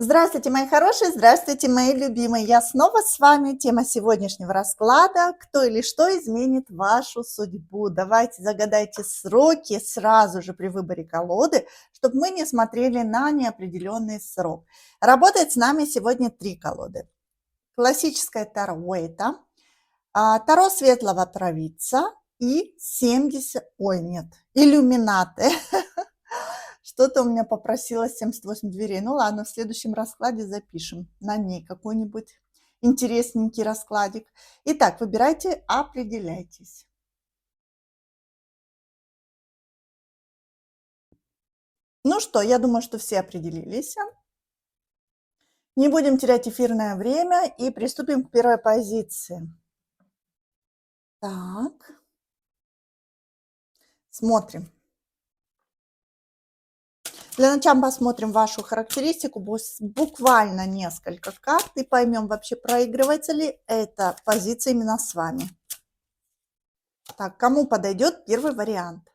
Здравствуйте, мои хорошие, здравствуйте, мои любимые. Я снова с вами. Тема сегодняшнего расклада – кто или что изменит вашу судьбу. Давайте загадайте сроки сразу же при выборе колоды, чтобы мы не смотрели на неопределенный срок. Работает с нами сегодня 3 колоды. Классическое Таро Уэйта, Таро Светлого Провидца и 70, ой, нет, Иллюминаты. Что-то у меня попросилось 78 дверей. Ну ладно, в следующем раскладе запишем на ней какой-нибудь интересненький раскладик. Итак, выбирайте, определяйтесь. Ну что, я думаю, что все определились. Не будем терять эфирное время и приступим к первой позиции. Так, смотрим. Для начала посмотрим вашу характеристику, буквально несколько карт, и поймем вообще, проигрывается ли эта позиция именно с вами. Так, кому подойдет первый вариант?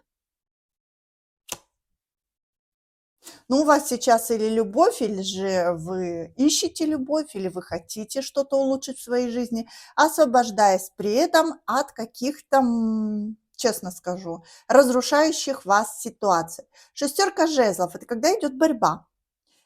Ну, у вас сейчас или любовь, или же вы ищете любовь, или вы хотите что-то улучшить в своей жизни, освобождаясь при этом от каких-то, честно скажу, разрушающих вас ситуаций. Шестерка жезлов – это когда идет борьба.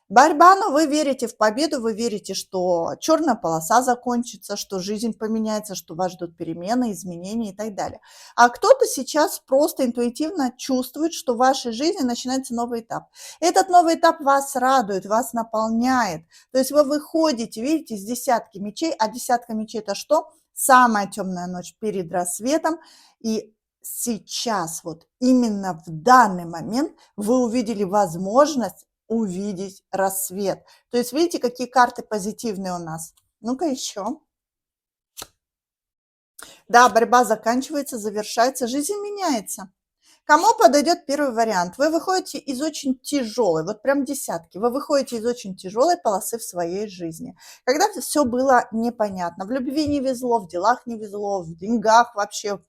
Борьба, но вы верите в победу, вы верите, что черная полоса закончится, что жизнь поменяется, что вас ждут перемены, изменения и так далее. А кто-то сейчас просто интуитивно чувствует, что в вашей жизни начинается новый этап. Этот новый этап вас радует, вас наполняет. То есть вы выходите, видите, с десятки мечей, а десятка мечей – это что? Самая темная ночь перед рассветом. И сейчас, вот именно в данный момент вы увидели возможность увидеть рассвет. То есть видите, какие карты позитивные у нас? Ну-ка еще. Да, борьба заканчивается, завершается, жизнь меняется. Кому подойдет первый вариант? Вы выходите из очень тяжелой, вот прям десятки, вы выходите из очень тяжелой полосы в своей жизни. Когда все было непонятно, в любви не везло, в делах не везло, в деньгах вообще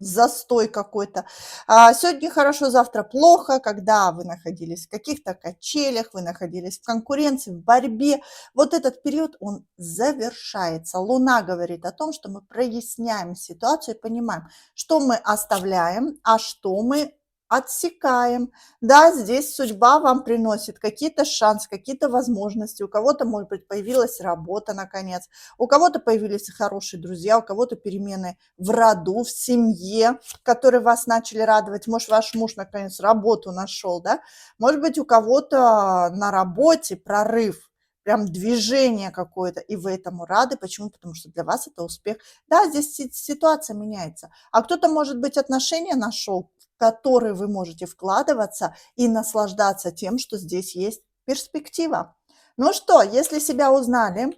застой какой-то. Сегодня хорошо, завтра плохо, когда вы находились в каких-то качелях, вы находились в конкуренции, в борьбе. Вот этот период, он завершается. Луна говорит о том, что мы проясняем ситуацию и понимаем, что мы оставляем, а что мы отсекаем. Да, здесь судьба вам приносит какие-то шансы, какие-то возможности. У кого-то, может быть, появилась работа, наконец. У кого-то появились хорошие друзья, у кого-то перемены в роду, в семье, которые вас начали радовать. Может, ваш муж, наконец, работу нашел, да? Может быть, у кого-то на работе прорыв, прям движение какое-то, и вы этому рады. Почему? Потому что для вас это успех. Да, здесь ситуация меняется. А кто-то, может быть, отношения нашел, в которые вы можете вкладываться и наслаждаться тем, что здесь есть перспектива. Ну что, если себя узнали,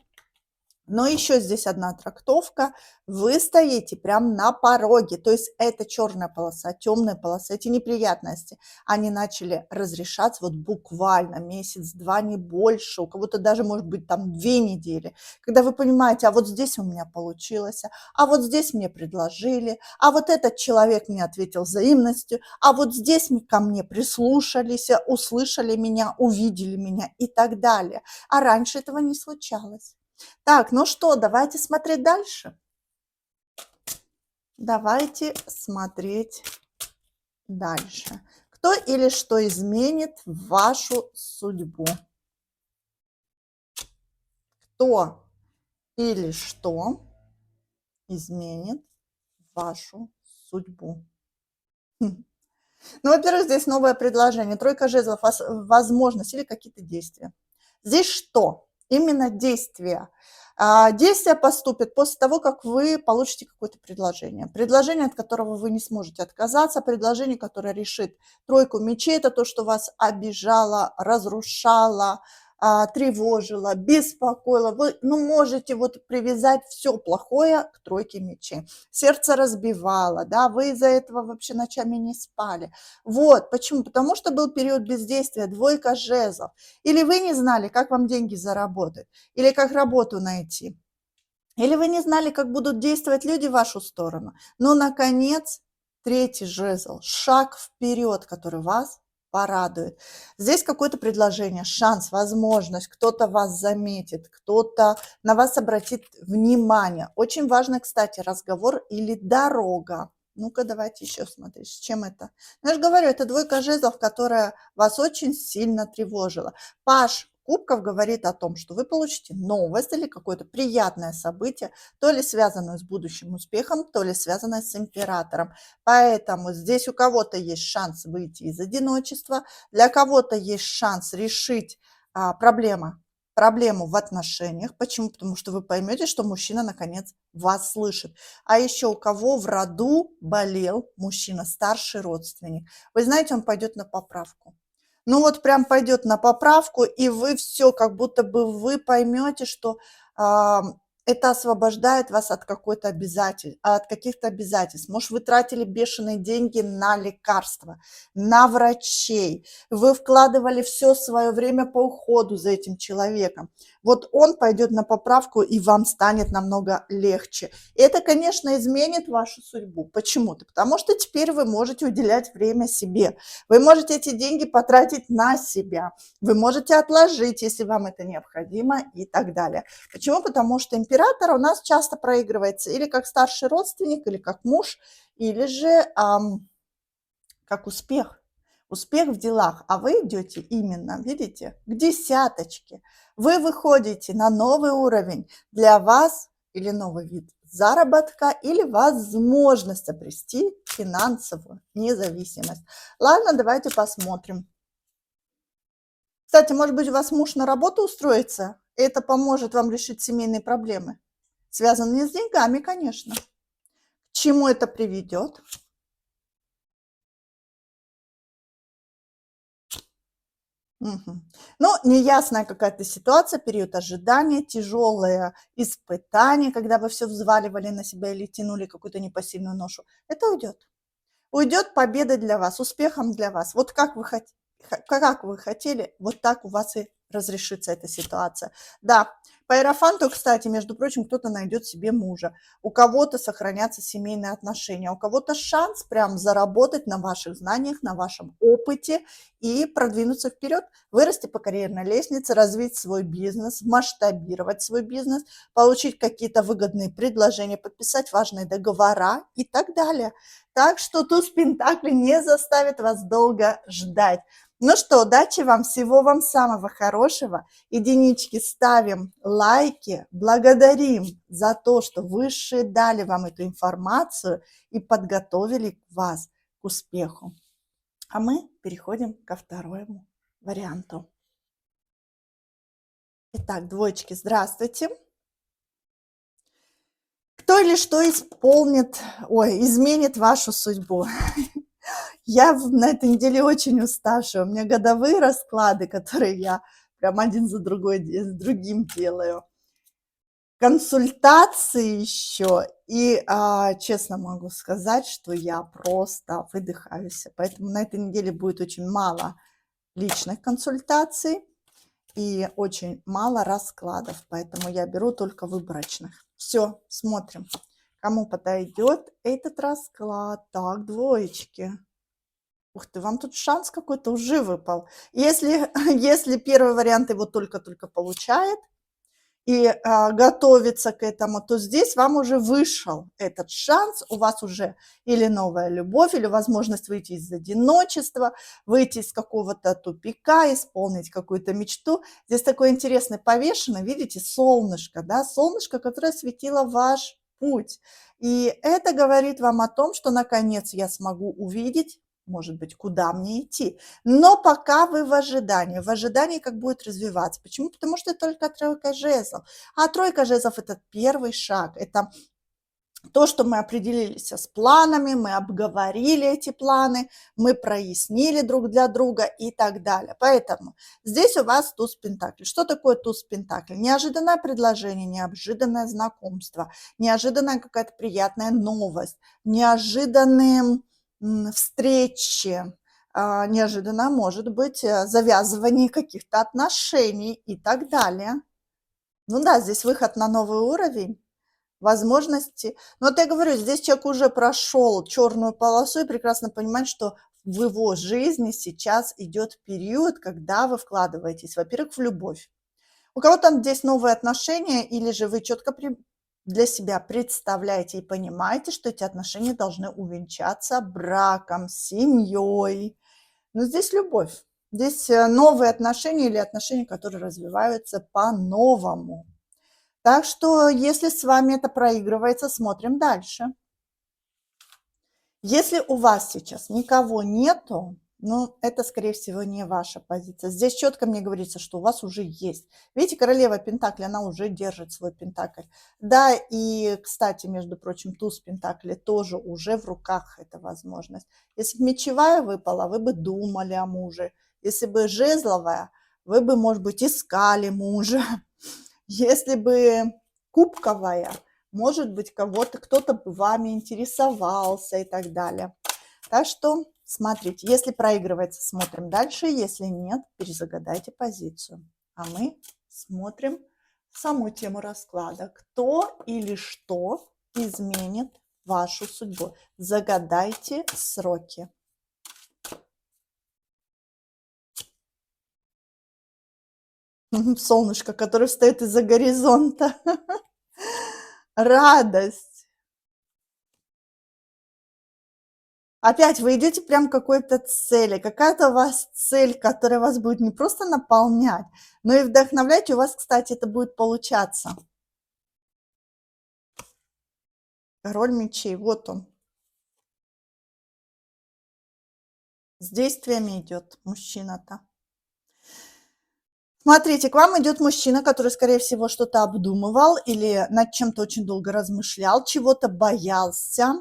но еще здесь одна трактовка. Вы стоите прям на пороге, то есть это черная полоса, темная полоса, эти неприятности, они начали разрешаться вот буквально месяц-два, не больше, у кого-то даже, может быть, там 2 недели, когда вы понимаете, а вот здесь у меня получилось, а вот здесь мне предложили, а вот этот человек мне ответил взаимностью, а вот здесь ко мне прислушались, услышали меня, увидели меня и так далее. А раньше этого не случалось. Так, ну что, давайте смотреть дальше. Давайте смотреть дальше. Кто или что изменит вашу судьбу? Кто или что изменит вашу судьбу? Ну, во-первых, здесь новое предложение. Тройка жезлов, возможность или какие-то действия. Здесь что? Именно действия. Действия поступят после того, как вы получите какое-то предложение. Предложение, от которого вы не сможете отказаться, предложение, которое решит тройку мечей, это то, что вас обижало, разрушало, тревожило, беспокоило. Вы можете вот привязать все плохое к тройке мечей. Сердце разбивало, да, вы из-за этого вообще ночами не спали. Вот, почему? Потому что был период бездействия, двойка жезлов. Или вы не знали, как вам деньги заработать, или как работу найти, или вы не знали, как будут действовать люди в вашу сторону. Но, наконец, третий жезл, шаг вперед, который вас порадует. Здесь какое-то предложение, шанс, возможность, кто-то вас заметит, кто-то на вас обратит внимание. Очень важно, кстати, разговор или дорога. Ну-ка, давайте еще смотреть, с чем это. Я же говорю, это двойка жезлов, которая вас очень сильно тревожила. Паш кубков говорит о том, что вы получите новость или какое-то приятное событие, то ли связанное с будущим успехом, то ли связанное с императором. Поэтому здесь у кого-то есть шанс выйти из одиночества, для кого-то есть шанс решить проблему в отношениях. Почему? Потому что вы поймете, что мужчина наконец вас слышит. А еще у кого в роду болел мужчина, старший родственник. Вы знаете, он пойдет на поправку. Ну вот прям пойдет на поправку, и вы все, как будто бы вы поймете, что это освобождает вас от от каких-то обязательств. Может, вы тратили бешеные деньги на лекарства, на врачей, вы вкладывали все свое время по уходу за этим человеком. Вот он пойдет на поправку, и вам станет намного легче. И это, конечно, изменит вашу судьбу. Почему-то. Потому что теперь вы можете уделять время себе. Вы можете эти деньги потратить на себя. Вы можете отложить, если вам это необходимо, и так далее. Почему? Потому что император у нас часто проигрывается или как старший родственник, или как муж, или же как успех. Успех в делах, а вы идете именно, видите, к десяточке. Вы выходите на новый уровень. Для вас или новый вид заработка, или возможность обрести финансовую независимость. Ладно, давайте посмотрим. Кстати, может быть, у вас муж на работу устроится? Это поможет вам решить семейные проблемы. Связанные с деньгами, конечно. К чему это приведет? Мгм. Ну, неясная какая-то ситуация, период ожидания, тяжелое испытание, когда вы все взваливали на себя или тянули какую-то непосильную ношу. Это уйдет. Уйдет победой для вас, успехом для вас. Вот как вы хотели, вот так у вас и разрешится эта ситуация. Да, по иерофанту, кстати, между прочим, кто-то найдет себе мужа, у кого-то сохранятся семейные отношения, у кого-то шанс прям заработать на ваших знаниях, на вашем опыте и продвинуться вперед, вырасти по карьерной лестнице, развить свой бизнес, масштабировать свой бизнес, получить какие-то выгодные предложения, подписать важные договора и так далее. Так что туз Пентаклей не заставит вас долго ждать. Ну что, удачи вам, всего вам самого хорошего. Единички ставим, лайки, благодарим за то, что высшие дали вам эту информацию и подготовили вас к успеху. А мы переходим ко второму варианту. Итак, двоечки, здравствуйте. Кто или что изменит вашу судьбу? Я на этой неделе очень уставшая. У меня годовые расклады, которые я прям один за другим делаю. Консультации еще. И честно могу сказать, что я просто выдыхаюсь. Поэтому на этой неделе будет очень мало личных консультаций и очень мало раскладов. Поэтому я беру только выборочных. Все, смотрим, кому подойдет этот расклад. Так, двоечки. Ух ты, вам тут шанс какой-то уже выпал. Если первый вариант его только-только получает и готовится к этому, то здесь вам уже вышел этот шанс, у вас уже или новая любовь, или возможность выйти из одиночества, выйти из какого-то тупика, исполнить какую-то мечту. Здесь такой интересный повешенный, видите, солнышко, да, солнышко, которое осветило ваш путь. И это говорит вам о том, что наконец я смогу увидеть, может быть, куда мне идти. Но пока вы в ожидании, как будет развиваться. Почему? Потому что это только тройка жезлов. А тройка жезлов – это первый шаг. Это то, что мы определились с планами, мы обговорили эти планы, мы прояснили друг для друга и так далее. Поэтому здесь у вас туз пентаклей. Что такое туз пентаклей? Неожиданное предложение, неожиданное знакомство, неожиданная какая-то приятная новость, неожиданные встречи, неожиданно может быть завязывание каких-то отношений и так далее. Ну да, здесь выход на новый уровень, возможности. Но вот я говорю, здесь человек уже прошел черную полосу и прекрасно понимает, что в его жизни сейчас идет период, когда вы вкладываетесь, во-первых, в любовь. У кого-то здесь новые отношения, или же вы четко для себя представляете и понимаете, что эти отношения должны увенчаться браком, семьей. Но здесь любовь. Здесь новые отношения или отношения, которые развиваются по-новому. Так что, если с вами это проигрывается, смотрим дальше. Если у вас сейчас никого нету, ну, это, скорее всего, не ваша позиция. Здесь четко мне говорится, что у вас уже есть. Видите, королева Пентакли, она уже держит свой Пентакль. Да, и, кстати, между прочим, туз Пентакли тоже уже в руках эта возможность. Если бы мечевая выпала, вы бы думали о муже. Если бы жезловая, вы бы, может быть, искали мужа. Если бы кубковая, может быть, кто-то бы вами интересовался и так далее. Так что смотрите, если проигрывается, смотрим дальше, если нет, перезагадайте позицию. А мы смотрим саму тему расклада. Кто или что изменит вашу судьбу? Загадайте сроки. Солнышко, которое встает из-за горизонта. Радость. Опять вы идете прям к какой-то цели. Какая-то у вас цель, которая вас будет не просто наполнять, но и вдохновлять. И у вас, кстати, это будет получаться. Король мечей, вот он. С действиями идет мужчина-то. Смотрите, к вам идет мужчина, который, скорее всего, что-то обдумывал или над чем-то очень долго размышлял, чего-то боялся,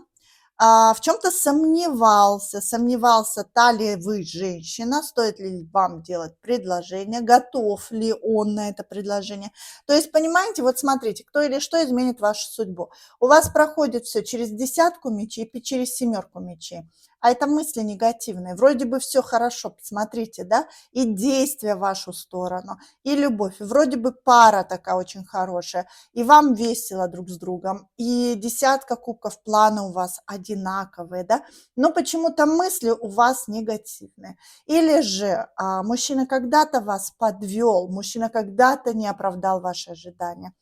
в чем-то сомневался, та ли вы женщина, стоит ли вам делать предложение, готов ли он на это предложение. То есть, понимаете, вот смотрите, кто или что изменит вашу судьбу. У вас проходит все через десятку мечей и через семерку мечей. А это мысли негативные. Вроде бы все хорошо, посмотрите, да, и действия в вашу сторону, и любовь. Вроде бы пара такая очень хорошая, и вам весело друг с другом, и десятка кубков, планы у вас одинаковые, да, но почему-то мысли у вас негативные. Или же мужчина когда-то вас подвел, мужчина когда-то не оправдал ваши ожидания.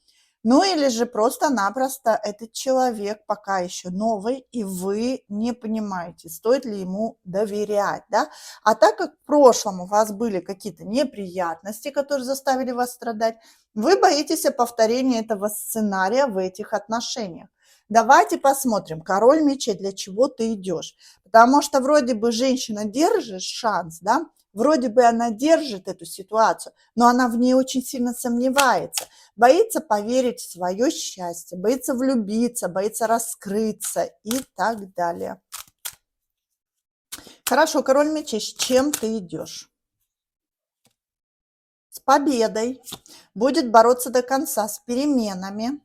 Ну или же просто-напросто этот человек пока еще новый, и вы не понимаете, стоит ли ему доверять, да. А так как в прошлом у вас были какие-то неприятности, которые заставили вас страдать, вы боитесь повторения этого сценария в этих отношениях. Давайте посмотрим, король мечей, для чего ты идешь. Потому что вроде бы женщина держит шанс, да, вроде бы она держит эту ситуацию, но она в ней очень сильно сомневается. Боится поверить в свое счастье, боится влюбиться, боится раскрыться и так далее. Хорошо, король мечей, с чем ты идешь? С победой. Будет бороться до конца, с переменами,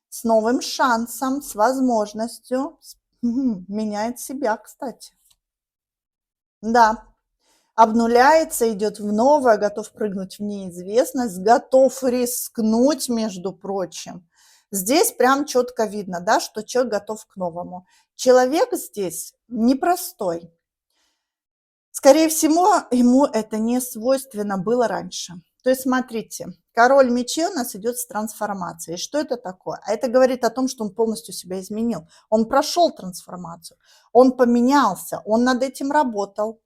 с новым шансом, с возможностью. Меняет себя, кстати. Да. Обнуляется, идет в новое, готов прыгнуть в неизвестность, готов рискнуть, между прочим. Здесь прям четко видно, да, что человек готов к новому. Человек здесь непростой. Скорее всего, ему это не свойственно было раньше. То есть, смотрите, король мечей у нас идет с трансформацией. Что это такое? А это говорит о том, что он полностью себя изменил. Он прошел трансформацию, он поменялся, он над этим работал.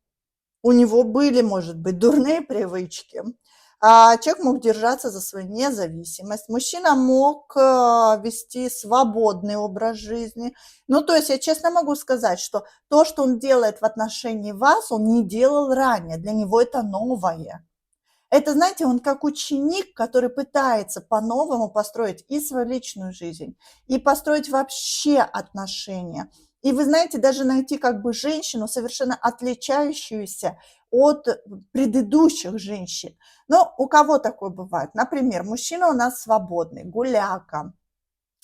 У него были, может быть, дурные привычки. Человек мог держаться за свою независимость. Мужчина мог вести свободный образ жизни. Ну, то есть я честно могу сказать, что то, что он делает в отношении вас, он не делал ранее. Для него это новое. Это, знаете, он как ученик, который пытается по-новому построить и свою личную жизнь, и построить вообще отношения. И вы знаете, даже найти как бы женщину, совершенно отличающуюся от предыдущих женщин. Но у кого такое бывает? Например, мужчина у нас свободный, гуляка,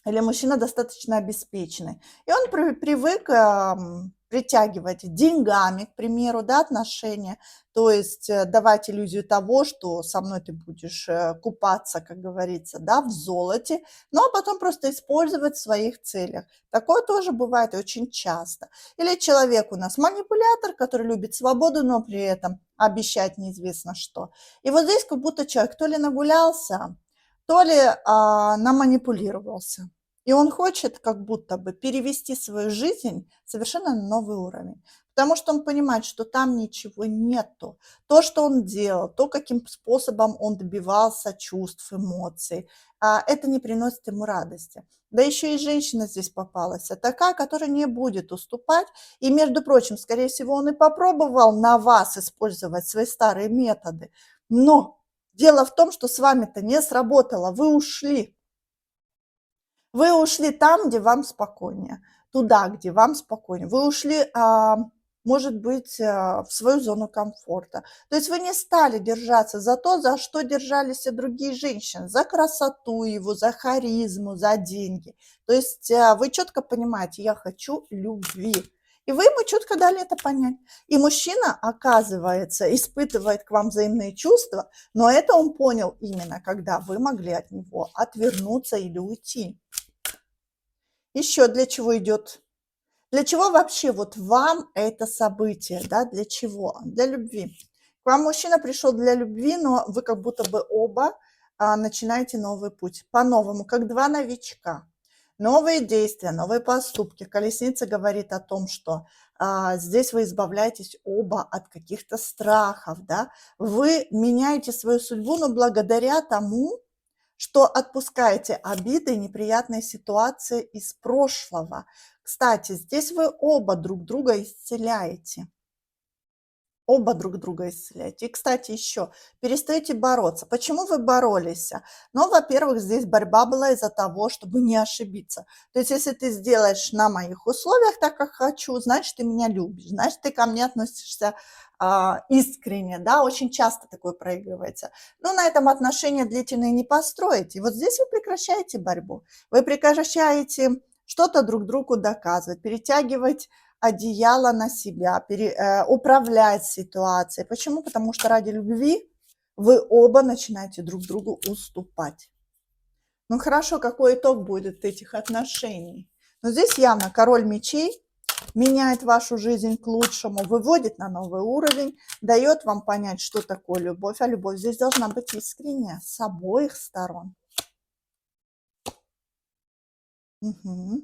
или мужчина достаточно обеспеченный. И он привык притягивать деньгами, к примеру, да, отношения, то есть давать иллюзию того, что со мной ты будешь купаться, как говорится, да, в золоте, но потом просто использовать в своих целях. Такое тоже бывает очень часто. Или человек у нас манипулятор, который любит свободу, но при этом обещать неизвестно что. И вот здесь как будто человек то ли нагулялся, то ли наманипулировался. И он хочет как будто бы перевести свою жизнь совершенно на новый уровень. Потому что он понимает, что там ничего нету. То, что он делал, то, каким способом он добивался чувств, эмоций, это не приносит ему радости. Да еще и женщина здесь попалась, такая, которая не будет уступать. И, между прочим, скорее всего, он и попробовал на вас использовать свои старые методы. Но дело в том, что с вами-то не сработало, вы ушли. Вы ушли там, где вам спокойнее, туда, где вам спокойнее. Вы ушли, может быть, в свою зону комфорта. То есть вы не стали держаться за то, за что держались и другие женщины, за красоту его, за харизму, за деньги. То есть вы четко понимаете, я хочу любви. И вы ему четко дали это понять. И мужчина, оказывается, испытывает к вам взаимные чувства, но это он понял именно, когда вы могли от него отвернуться или уйти. Еще для чего идет? Для чего вообще вот вам это событие, да, для чего? Для любви. К вам мужчина пришел для любви, но вы как будто бы оба начинаете новый путь. По-новому, как два новичка. Новые действия, новые поступки. Колесница говорит о том, что здесь вы избавляетесь оба от каких-то страхов, да. Вы меняете свою судьбу, но благодаря тому, что отпускаете обиды и неприятные ситуации из прошлого. Кстати, здесь вы оба друг друга исцеляете. Оба друг друга исцеляете. И, кстати, еще перестаете бороться. Почему вы боролись? Ну, во-первых, здесь борьба была из-за того, чтобы не ошибиться. То есть, если ты сделаешь на моих условиях так, как хочу, значит, ты меня любишь, значит, ты ко мне относишься искренне, да, очень часто такое проигрывается. Но на этом отношения длительные не построите. И вот здесь вы прекращаете борьбу. Вы прекращаете что-то друг другу доказывать, перетягивать одеяло на себя, управлять ситуацией. Почему? Потому что ради любви вы оба начинаете друг другу уступать. Ну хорошо, какой итог будет этих отношений? Но здесь явно король мечей меняет вашу жизнь к лучшему, выводит на новый уровень, дает вам понять, что такое любовь. А любовь здесь должна быть искренняя с обоих сторон. Угу.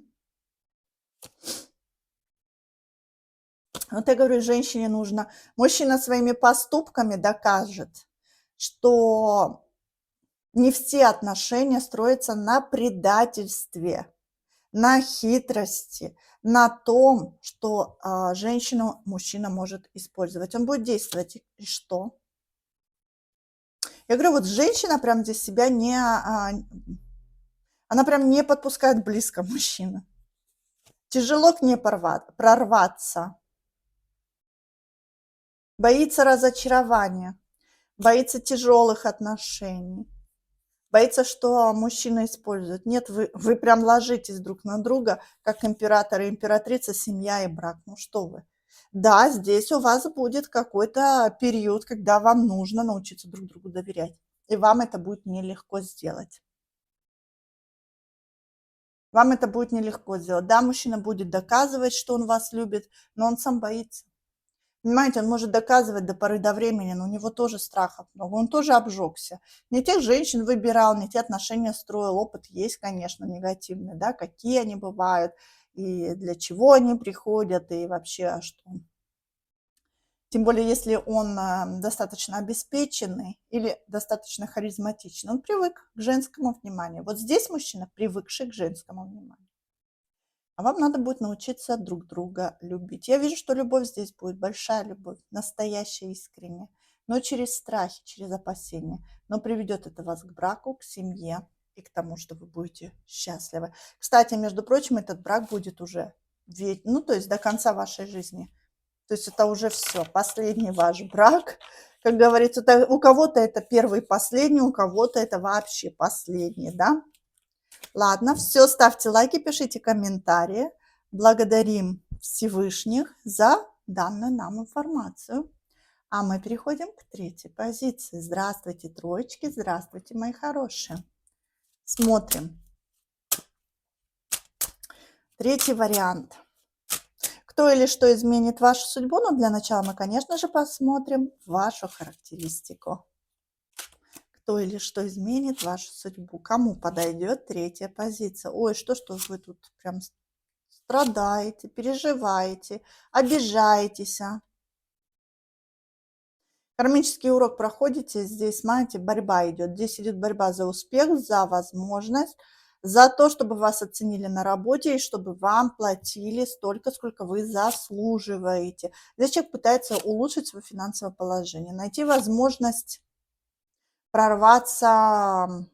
Вот я говорю, женщине нужно, мужчина своими поступками докажет, что не все отношения строятся на предательстве, на хитрости, на том, что женщину мужчина может использовать. Он будет действовать, и что? Я говорю, вот женщина прям здесь себя не... она прям не подпускает близко мужчину. Тяжело к ней прорваться. Боится разочарования, боится тяжелых отношений, боится, что мужчина использует. Нет, вы прям ложитесь друг на друга, как император и императрица, семья и брак. Ну что вы. Да, здесь у вас будет какой-то период, когда вам нужно научиться друг другу доверять. И вам это будет нелегко сделать. Вам это будет нелегко сделать. Да, мужчина будет доказывать, что он вас любит, но он сам боится. Понимаете, он может доказывать до поры до времени, но у него тоже страхов много, он тоже обжегся. Не тех женщин выбирал, не те отношения строил, опыт есть, конечно, негативный, да, какие они бывают, и для чего они приходят, и вообще что. Тем более, если он достаточно обеспеченный или достаточно харизматичный, он привык к женскому вниманию. Вот здесь мужчина, привыкший к женскому вниманию. А вам надо будет научиться друг друга любить. Я вижу, что любовь здесь будет, большая любовь, настоящая, искренняя, но через страхи, через опасения. Но приведет это вас к браку, к семье и к тому, что вы будете счастливы. Кстати, между прочим, этот брак будет уже, ну, то есть до конца вашей жизни. То есть это уже все, последний ваш брак. Как говорится, у кого-то это первый и последний, у кого-то это вообще последний, да? Ладно, все, ставьте лайки, пишите комментарии. Благодарим Всевышних за данную нам информацию. А мы переходим к третьей позиции. Здравствуйте, троечки, здравствуйте, мои хорошие. Смотрим. Третий вариант. Кто или что изменит вашу судьбу? Но для начала мы, конечно же, посмотрим вашу характеристику. Кто или что изменит вашу судьбу? Кому подойдет третья позиция? Ой, что вы тут прям страдаете, переживаете, обижаетесь. Кармический урок проходите, здесь, знаете, борьба идет. Здесь идет борьба за успех, за возможность, за то, чтобы вас оценили на работе и чтобы вам платили столько, сколько вы заслуживаете. Здесь человек пытается улучшить свое финансовое положение, найти возможность прорваться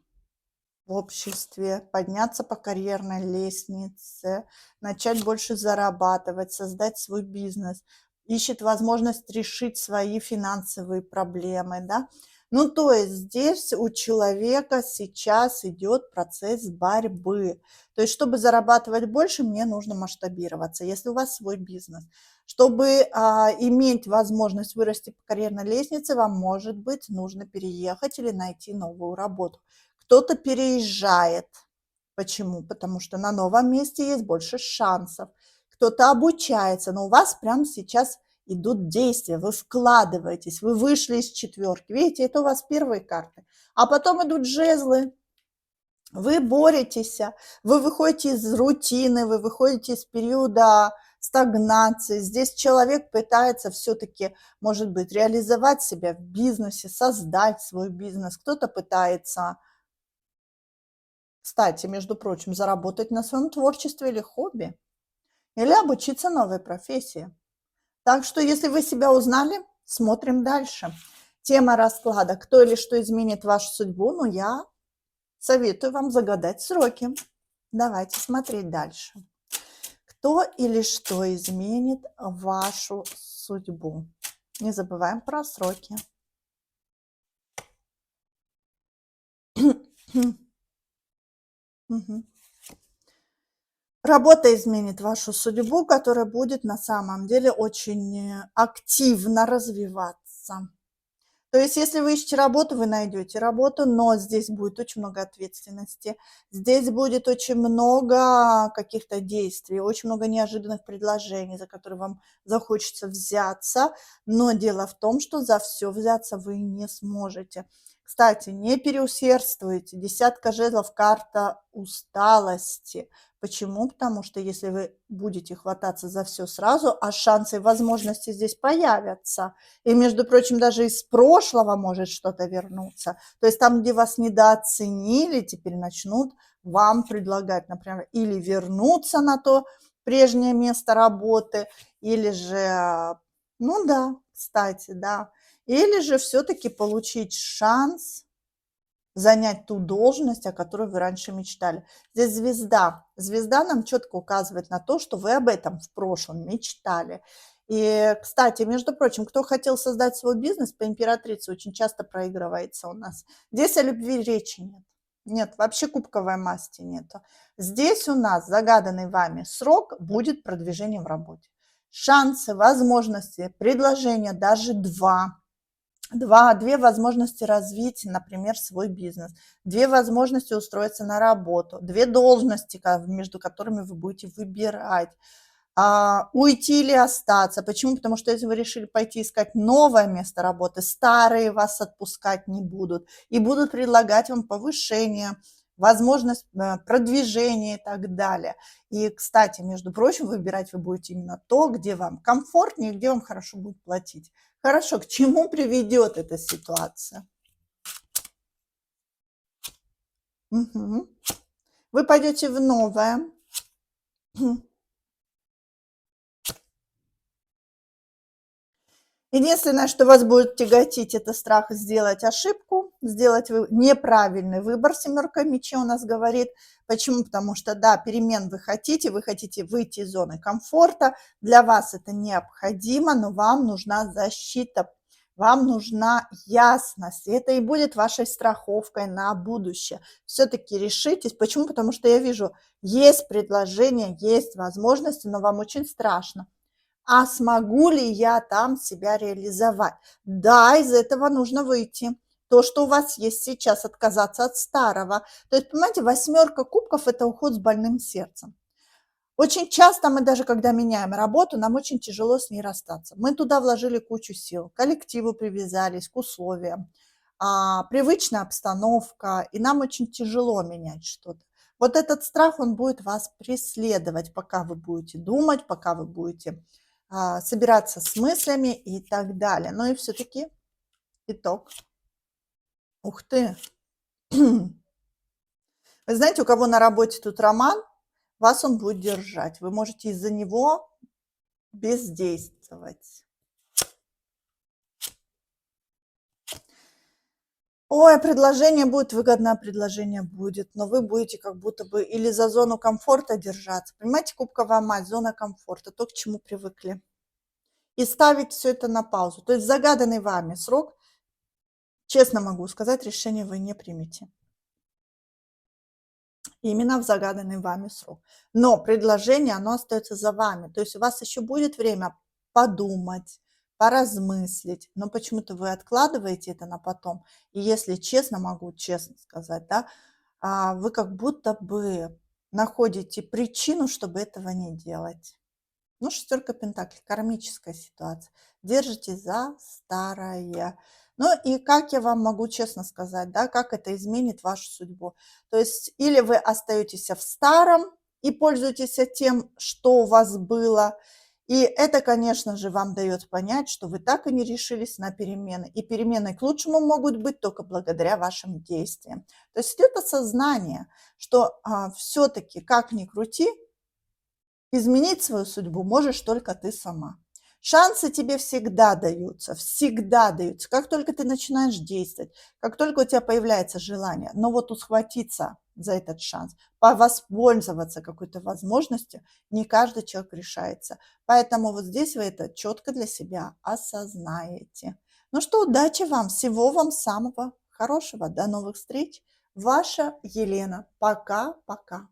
в обществе, подняться по карьерной лестнице, начать больше зарабатывать, создать свой бизнес, ищет возможность решить свои финансовые проблемы, да. Ну, то есть здесь у человека сейчас идет процесс борьбы. То есть, чтобы зарабатывать больше, мне нужно масштабироваться, если у вас свой бизнес. Чтобы иметь возможность вырасти по карьерной лестнице, вам, может быть, нужно переехать или найти новую работу. Кто-то переезжает. Почему? Потому что на новом месте есть больше шансов. Кто-то обучается, но у вас прямо сейчас идут действия, вы вкладываетесь, вы вышли из четверки. Видите, это у вас первые карты. А потом идут жезлы. Вы боретесь, вы выходите из рутины, вы выходите из периода стагнации. Здесь человек пытается все-таки, может быть, реализовать себя в бизнесе, создать свой бизнес. Кто-то пытается, кстати, между прочим, заработать на своем творчестве или хобби, или обучиться новой профессии. Так что, если вы себя узнали, смотрим дальше. Тема расклада «Кто или что изменит вашу судьбу?» Ну, я советую вам загадать сроки. Давайте смотреть дальше. Кто или что изменит вашу судьбу? Не забываем про сроки. Работа изменит вашу судьбу, которая будет на самом деле очень активно развиваться. То есть, если вы ищете работу, вы найдете работу, но здесь будет очень много ответственности, здесь будет очень много каких-то действий, очень много неожиданных предложений, за которые вам захочется взяться, но дело в том, что за все взяться вы не сможете. Кстати, не переусердствуйте, десятка жезлов – карта усталости. Почему? Потому что если вы будете хвататься за все сразу, а шансы и возможности здесь появятся, и, между прочим, даже из прошлого может что-то вернуться. То есть там, где вас недооценили, теперь начнут вам предлагать, например, или вернуться на то прежнее место работы, или же, ну да, кстати, да, или же все-таки получить шанс занять ту должность, о которой вы раньше мечтали. Здесь звезда. Звезда нам четко указывает на то, что вы об этом в прошлом мечтали. И, кстати, между прочим, кто хотел создать свой бизнес, по императрице очень часто проигрывается у нас. Здесь о любви речи нет. Нет, вообще кубковой масти нету. Здесь у нас загаданный вами срок будет продвижением в работе. Шансы, возможности, предложения, даже две возможности развить, например, свой бизнес, две возможности устроиться на работу, две должности, между которыми вы будете выбирать, уйти или остаться. Почему? Потому что если вы решили пойти искать новое место работы, старые вас отпускать не будут и будут предлагать вам повышение, возможность продвижения и так далее. И, кстати, между прочим, выбирать вы будете именно то, где вам комфортнее, где вам хорошо будет платить. Хорошо, к чему приведет эта ситуация? Угу. Вы пойдете в новое. Единственное, что вас будет тяготить, это страх сделать ошибку, сделать неправильный выбор. Семерка мечей у нас говорит. Почему? Потому что, да, перемен вы хотите выйти из зоны комфорта. Для вас это необходимо, но вам нужна защита. Вам нужна ясность, и это и будет вашей страховкой на будущее. Все-таки решитесь. Почему? Потому что я вижу, есть предложения, есть возможности, но вам очень страшно. А смогу ли я там себя реализовать? Да, из этого нужно выйти. То, что у вас есть сейчас, отказаться от старого. То есть, понимаете, 8 кубков – это уход с больным сердцем. Очень часто мы даже, когда меняем работу, нам очень тяжело с ней расстаться. Мы туда вложили кучу сил, к коллективу привязались, к условиям, привычная обстановка, и нам очень тяжело менять что-то. Вот этот страх, он будет вас преследовать, пока вы будете думать, пока вы будете собираться с мыслями и так далее. Ну и все-таки итог. Ух ты! Вы знаете, у кого на работе тут роман, вас он будет держать. Вы можете из-за него бездействовать. Ой, предложение будет, выгодное предложение будет, но вы будете как будто бы или за зону комфорта держаться. Понимаете, кубковая мать, зона комфорта, то, к чему привыкли. И ставить все это на паузу. То есть загаданный вами срок, честно могу сказать, решение вы не примете. Именно в загаданный вами срок. Но предложение, оно остается за вами. То есть у вас еще будет время подумать, поразмыслить, но почему-то вы откладываете это на потом. И если честно, могу честно сказать, да, вы как будто бы находите причину, чтобы этого не делать. Ну, 6 пентаклей, кармическая ситуация. Держитесь за старое. Ну и как я вам могу честно сказать, да, как это изменит вашу судьбу. То есть или вы остаетесь в старом и пользуетесь тем, что у вас было. И это, конечно же, вам дает понять, что вы так и не решились на перемены. И перемены к лучшему могут быть только благодаря вашим действиям. То есть идет осознание, что все-таки, как ни крути, изменить свою судьбу можешь только ты сама. Шансы тебе всегда даются, всегда даются. Как только ты начинаешь действовать, как только у тебя появляется желание, но вот ухватиться за этот шанс, воспользоваться какой-то возможностью, не каждый человек решается. Поэтому вот здесь вы это четко для себя осознаете. Ну что, удачи вам, всего вам самого хорошего. До новых встреч. Ваша Елена. Пока-пока.